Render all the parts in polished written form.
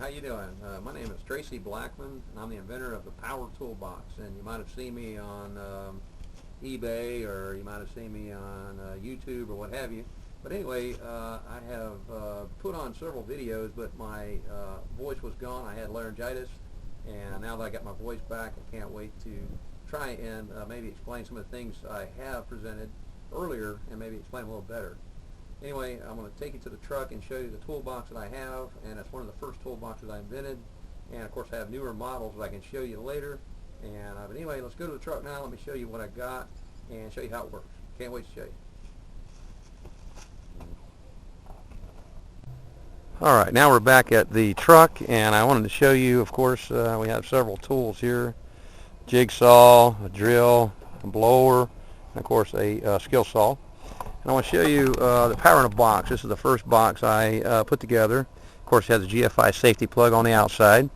how you doing? My name is Tracy Blackman, and I'm the inventor of the Power Toolbox. And you might have seen me on eBay, or you might have seen me on YouTube, or what have you. But anyway, I have put on several videos, but my voice was gone. I had laryngitis, and now that I got my voice back, I can't wait to try and maybe explain some of the things I have presented earlier, and maybe explain them a little better. Anyway, I'm going to take you to the truck and show you the toolbox that I have, and it's one of the first toolboxes I invented. And of course I have newer models that I can show you later. And but anyway, let's go to the truck now. Let me show you what I got and show you how it works. Can't wait to show you. Alright, now we're back at the truck, and I wanted to show you, of course, we have several tools here. Jigsaw, a drill, a blower, and of course a skill saw. And I want to show you the power in a box. This is the first box I put together. Of course, it has a GFI safety plug on the outside.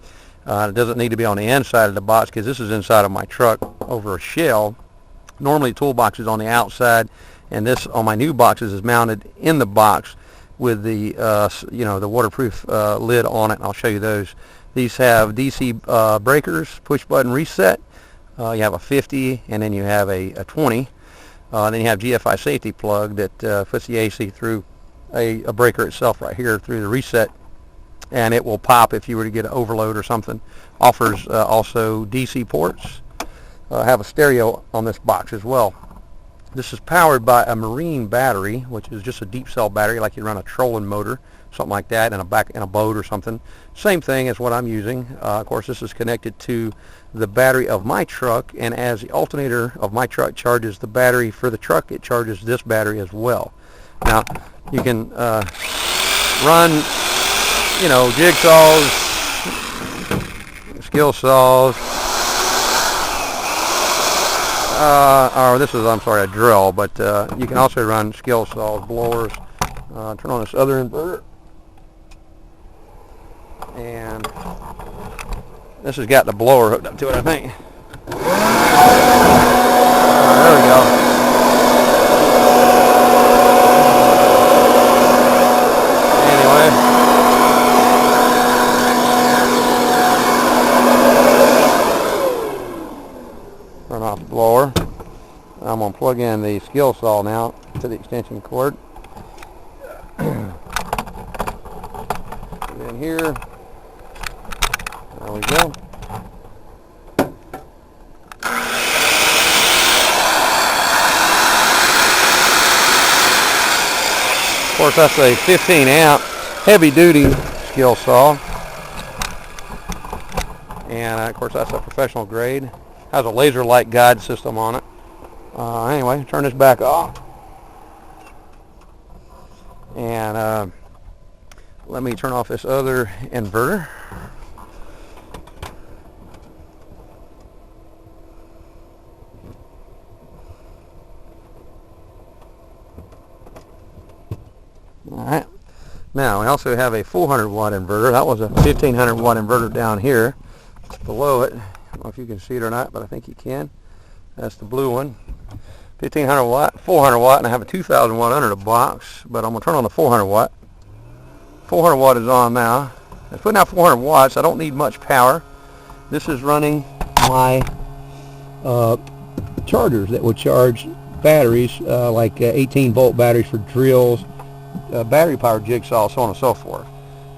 It doesn't need to be on the inside of the box because this is inside of my truck over a shell. Normally, the toolbox is on the outside, and this on my new boxes is mounted in the box with the the waterproof lid on it. And I'll show you those. These have DC breakers, push button reset. You have a 50, and then you have a 20. Then you have GFI safety plug that puts the AC through a breaker itself right here through the reset, and it will pop if you were to get an overload or something. Offers also DC ports. Have a stereo on this box as well. This is powered by a marine battery, which is just a deep cell battery, like you run a trolling motor, something like that, in a boat or something. Same thing as what I'm using. Of course, this is connected to the battery of my truck, and as the alternator of my truck charges the battery for the truck, it charges this battery as well. Now, you can run, jigsaws, skill saws, or this is, I'm sorry, a drill, but you can also run skill saws, blowers. Turn on this other inverter, and this has got the blower hooked up to it, I think. There we go. Anyway, turn off the blower. I'm going to plug in the skill saw now to the extension cord. Put it in here. There we go. Of course, that's a 15 amp heavy duty skill saw, and of course that's a professional grade. Has a laser light guide system on it. Anyway, turn this back off, and let me turn off this other inverter. Alright, now we also have a 400 watt inverter. That was a 1500 watt inverter down here. It's below it. I don't know if you can see it or not, but I think you can. That's the blue one. 1500 watt, 400 watt, and I have a 2000 watt under the box, but I'm going to turn on the 400 watt. 400 watt is on now. It's putting out 400 watts. I don't need much power. This is running my chargers that would charge batteries, like 18 volt batteries for drills, battery powered jigsaw, so on and so forth.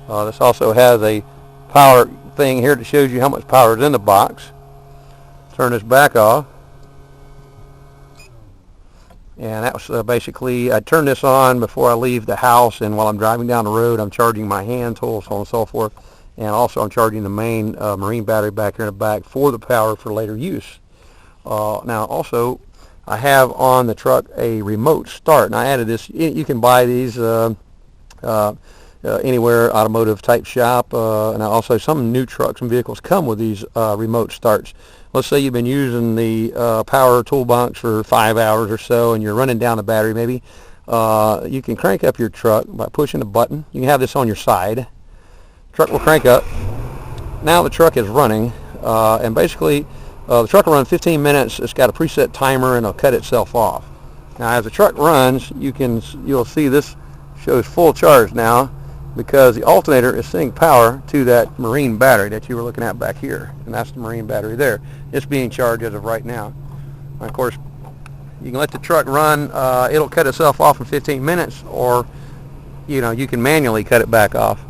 This also has a power thing here that shows you how much power is in the box. Turn this back off, and that was basically, I turn this on before I leave the house, and while I'm driving down the road I'm charging my hand tools, so on and so forth, and also I'm charging the main marine battery back here in the back for the power for later use. Now also, I have on the truck a remote start, and I added this. You can buy these anywhere, automotive type shop, and also some new trucks and vehicles come with these remote starts. Let's say you've been using the power toolbox for 5 hours or so, and you're running down the battery maybe. You can crank up your truck by pushing a button. You can have this on your side. The truck will crank up. Now the truck is running, and basically the truck will run 15 minutes. It's got a preset timer, and it'll cut itself off. Now as the truck runs, you'll see this shows full charge now, because the alternator is sending power to that marine battery that you were looking at back here, and that's the marine battery there. It's being charged as of right now. And of course, you can let the truck run. It'll cut itself off in 15 minutes, or you can manually cut it back off.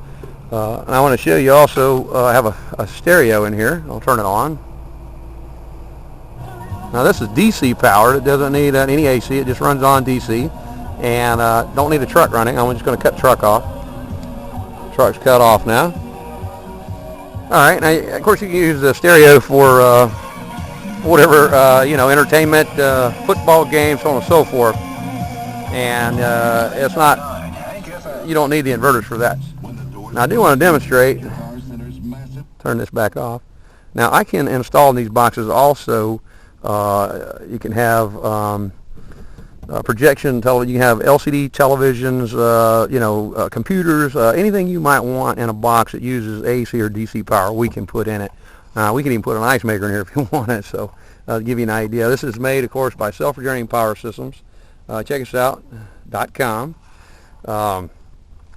And I want to show you also, I have a stereo in here. I'll turn it on. Now this is DC powered. It doesn't need any AC. It just runs on DC, and don't need the truck running. I'm just going to cut the truck off. Truck's cut off now. All right. Now, of course, you can use the stereo for whatever entertainment, football games, so on and so forth. And it's not. You don't need the inverters for that. Now I do want to demonstrate. Turn this back off. Now I can install in these boxes also. You can have projection television. You can have LCD televisions. Computers. Anything you might want in a box that uses AC or DC power, we can put in it. We can even put an ice maker in here if you want it. So to give you an idea, this is made, of course, by Self-Regenerating Power Systems. Check us out. .com.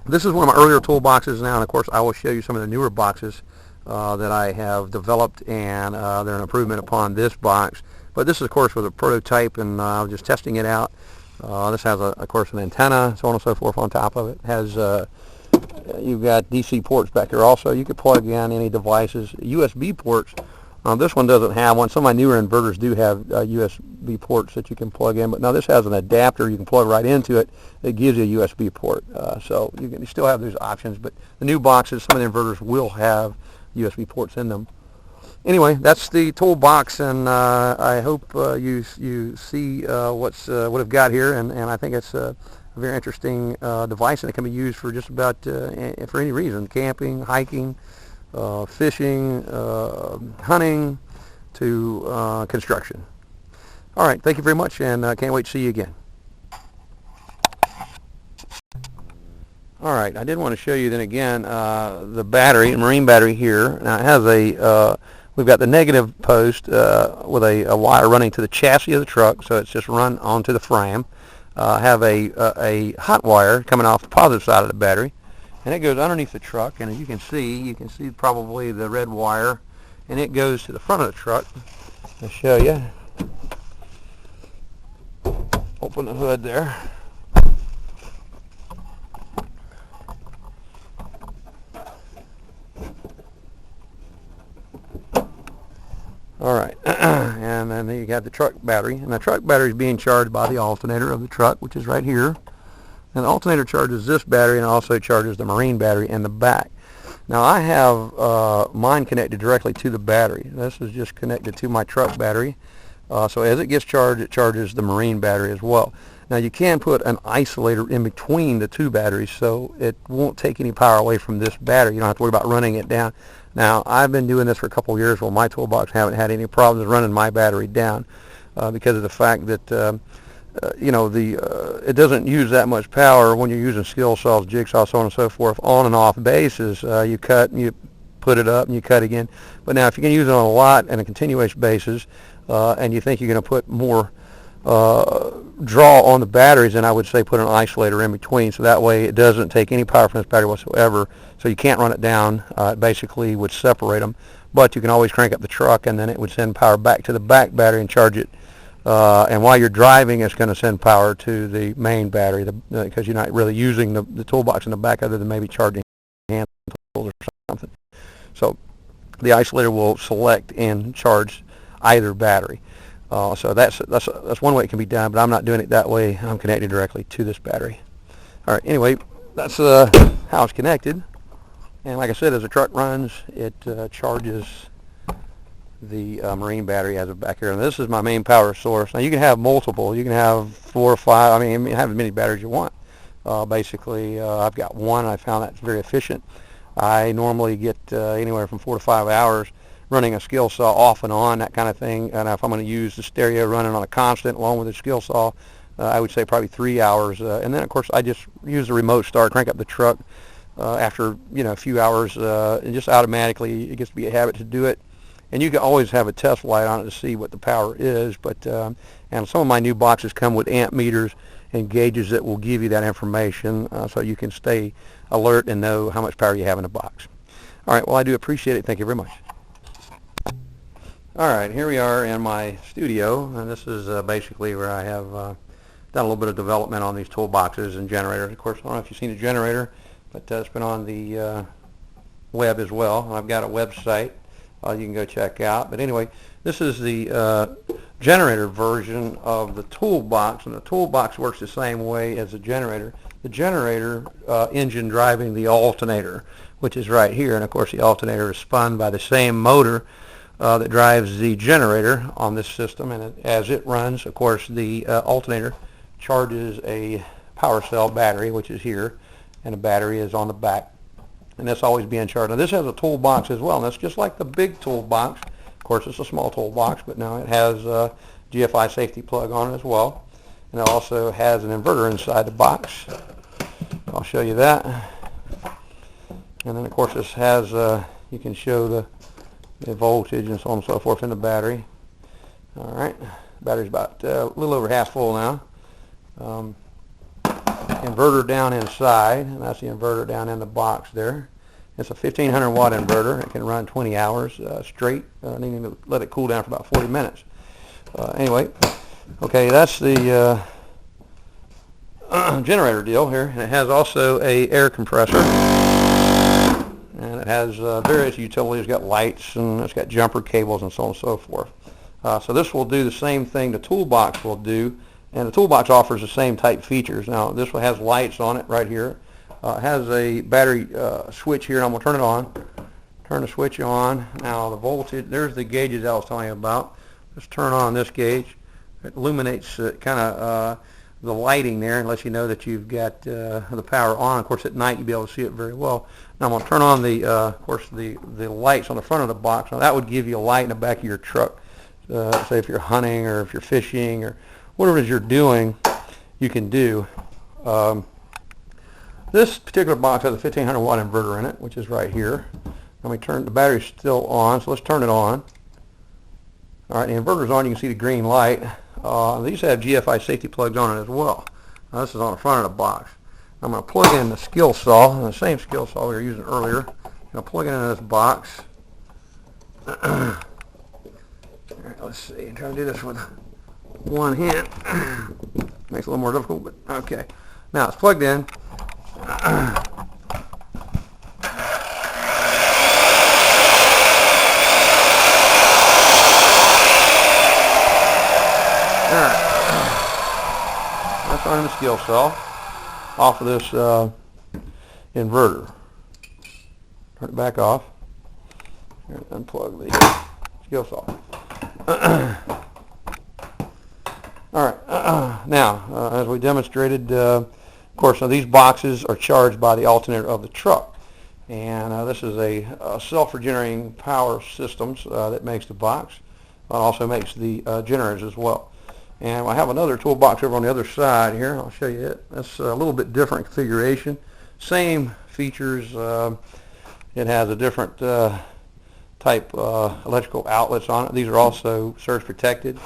This is one of my earlier toolboxes now, and of course I will show you some of the newer boxes that I have developed, and they're an improvement upon this box. But this, of course, was a prototype, and I was just testing it out. This has, of course, an antenna, so on and so forth on top of it. It has, you've got DC ports back there also. You could plug in any devices. USB ports. This one doesn't have one. Some of my newer inverters do have USB ports that you can plug in, but now this has an adapter you can plug right into it. It gives you a USB port, so you still have those options. But the new boxes, some of the inverters will have USB ports in them. Anyway, that's the toolbox, and I hope you see what I've got here, and I think it's a very interesting device, and it can be used for just about for any reason: camping, hiking, fishing, hunting, to construction. All right, thank you very much, and I can't wait to see you again. All right, I did want to show you then again the battery, marine battery here. Now it has we've got the negative post with a wire running to the chassis of the truck, so it's just run onto the frame. Have a hot wire coming off the positive side of the battery, and it goes underneath the truck, and as you can see probably the red wire, and it goes to the front of the truck. I'll show you. Open the hood there. All right, and then you got the truck battery, and the truck battery is being charged by the alternator of the truck, which is right here. And the alternator charges this battery and also charges the marine battery in the back. Now I have mine connected directly to the battery. This is just connected to my truck battery. So as it gets charged, it charges the marine battery as well. Now you can put an isolator in between the two batteries, so it won't take any power away from this battery. You don't have to worry about running it down. Now I've been doing this for a couple of years. Well, my toolbox haven't had any problems running my battery down because of the fact that it doesn't use that much power when you're using skill saws, jigsaws, so on and so forth, on and off basis. You cut and you put it up and you cut again. But now if you can use it on a lot and a continuous basis, and you think you're going to put more draw on the batteries, then I would say put an isolator in between, so that way it doesn't take any power from this battery whatsoever, so you can't run it down. It basically would separate them, but you can always crank up the truck, and then it would send power back to the back battery and charge it. And while you're driving, it's going to send power to the main battery, because you're not really using the toolbox in the back other than maybe charging hand tools or something. So the isolator will select and charge either battery. So that's one way it can be done, but I'm not doing it that way. I'm connected directly to this battery. All right, anyway, that's how it's connected. And like I said, as the truck runs, it charges the marine battery as a back here. And this is my main power source. Now you can have multiple. You can have 4 or 5. I mean, have as many batteries you want. Basically, I've got one. I found that's very efficient. I normally get anywhere from 4 to 5 hours running a skill saw off and on, that kind of thing. And if I'm going to use the stereo running on a constant along with the skill saw, I would say probably 3 hours. And then, of course, I just use the remote start, crank up the truck after a few hours, and just automatically it gets to be a habit to do it. And you can always have a test light on it to see what the power is. But and some of my new boxes come with amp meters, and gauges that will give you that information so you can stay alert and know how much power you have in the box. All right, well, I do appreciate it. Thank you very much. All right, here we are in my studio, and this is basically where I have done a little bit of development on these toolboxes and generators. Of course, I don't know if you've seen a generator, but it's been on the web as well. I've got a website you can go check out. But anyway, this is the generator version of the toolbox, and the toolbox works the same way as the generator. The generator engine driving the alternator, which is right here, and of course the alternator is spun by the same motor that drives the generator on this system, and as it runs, of course, the alternator charges a power cell battery, which is here, and the battery is on the back, and that's always being charged. Now this has a toolbox as well, and that's just like the big toolbox. Of course, it's a small toolbox, but now it has a GFI safety plug on it as well, and it also has an inverter inside the box. I'll show you that. And then of course this has you can show the voltage and so on and so forth in the battery. All right, the battery's about a little over half full now. Inverter down inside, and that's the inverter down in the box there. It's a 1500 watt inverter. It can run 20 hours straight, needing to let it cool down for about 40 minutes. Anyway, okay, that's the generator deal here, and it has also a air compressor, and it has various utilities. It's got lights, and it's got jumper cables and so on and so forth. So this will do the same thing the toolbox will do, and the toolbox offers the same type features. Now this one has lights on it right here. It has a battery switch here, and I'm going to turn it on. Turn the switch on. Now the voltage, there's the gauges I was telling you about. Let's turn on this gauge. It illuminates kind of the lighting there and lets you know that you've got the power on. Of course, at night you'll be able to see it very well. Now I'm going to turn on the, of course, the lights on the front of the box. Now that would give you a light in the back of your truck. Say if you're hunting or if you're fishing or whatever it is you're doing, you can do. This particular box has a 1500 watt inverter in it, which is right here. Let me turn, the battery's still on, so let's turn it on. All right, the inverter's on. You can see the green light. These have GFI safety plugs on it as well. Now, this is on the front of the box. I'm going to plug in the skill saw, the same skill saw we were using earlier. I'm going to plug it into this box. All right, let's see. I'm trying to do this with one hand. Makes it a little more difficult, but okay. Now it's plugged in. Alright, that's on the skill saw off of this inverter. Turn it back off. Here, unplug the skill saw. Alright, now as we demonstrated, of course, now these boxes are charged by the alternator of the truck, and this is a self-regenerating power systems that makes the box. It also makes the generators as well. And I have another toolbox over on the other side here. I'll show you it. That's a little bit different configuration. Same features. It has a different type electrical outlets on it. These are also surge protected.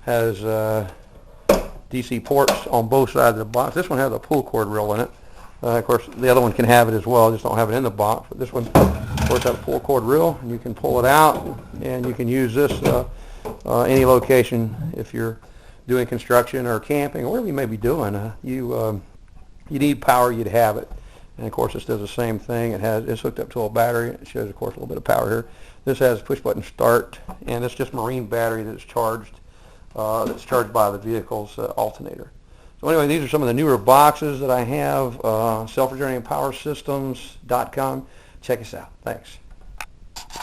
Has DC ports on both sides of the box. This one has a pull cord reel in it. Of course, the other one can have it as well. Just don't have it in the box. But this one, of course, has a pull cord reel, and you can pull it out, and you can use this any location if you're doing construction or camping or whatever you may be doing. You need power, you'd have it. And of course, this does the same thing. It's hooked up to a battery. It shows, of course, a little bit of power here. This has push button start, and it's just marine battery that's charged by the vehicle's alternator. So anyway, these are some of the newer boxes that I have. Self-regenerating power systems.com. Check us out. Thanks.